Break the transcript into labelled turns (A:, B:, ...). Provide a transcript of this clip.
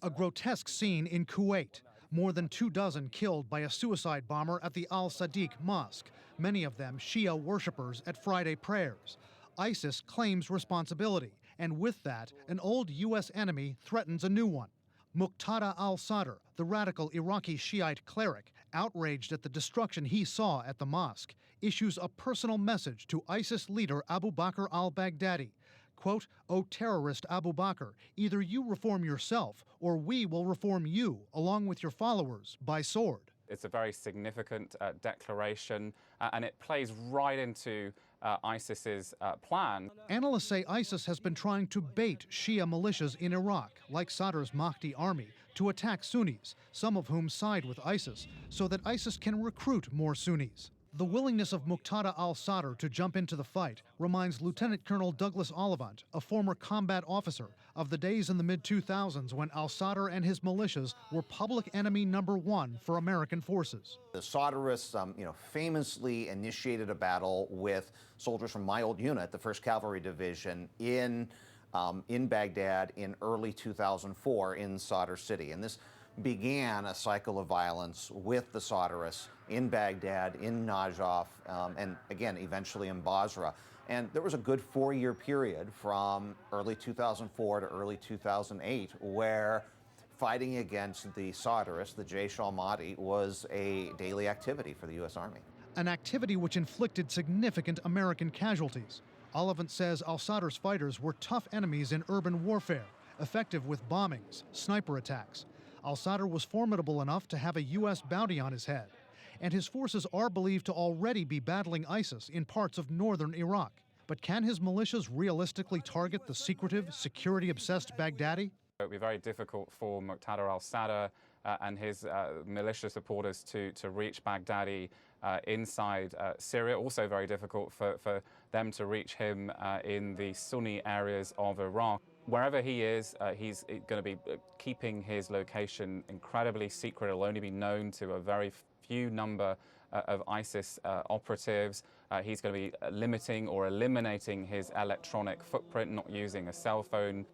A: A grotesque scene in Kuwait. More than 24 killed by a suicide bomber at the Al-Sadiq Mosque, many of them Shia worshippers at Friday prayers. ISIS claims responsibility, and with that, an old U.S. enemy threatens a new one. Muqtada Al-Sadr, the radical Iraqi Shi'ite cleric, outraged at the destruction he saw at the mosque, issues a personal message to ISIS leader Abu Bakr Al-Baghdadi. Quote, "O terrorist Abu Bakr, either you reform yourself or we will reform you, along with your followers, by sword."
B: It's a very significant declaration, and it plays right into ISIS's plan.
A: Analysts say ISIS has been trying to bait Shia militias in Iraq, like Sadr's Mahdi army, to attack Sunnis, some of whom side with ISIS, so that ISIS can recruit more Sunnis. The willingness of Muqtada Al-Sadr to jump into the fight reminds Lieutenant Colonel Douglas Ollivant, a former combat officer, of the days in the mid-2000s when Al-Sadr and his militias were public enemy _1 for American forces.
C: The Sadrists, famously initiated a battle with soldiers from my old unit, the 1st Cavalry Division, in Baghdad in early 2004 in Sadr City. And this began a cycle of violence with the Sadrists in Baghdad, in Najaf, and again, eventually in Basra. And there was a good 4-year period from early 2004 to early 2008 where fighting against the Sadrists, the Jaish al-Mahdi, was a daily activity for the U.S. Army.
A: An activity which inflicted significant American casualties. Ollivant says Al-Sadr's fighters were tough enemies in urban warfare, effective with bombings, sniper attacks. Al-Sadr was formidable enough to have a U.S. bounty on his head, and his forces are believed to already be battling ISIS in parts of northern Iraq. But can his militias realistically target the secretive, security-obsessed Baghdadi?
B: It would be very difficult for Muqtada al-Sadr and his militia supporters to reach Baghdadi inside Syria. Also very difficult for them to reach him in the Sunni areas of Iraq. Wherever he is, he's going to be keeping his location incredibly secret. It'll only be known to a very few number of ISIS operatives. He's going to be limiting or eliminating his electronic footprint, not using a cell phone.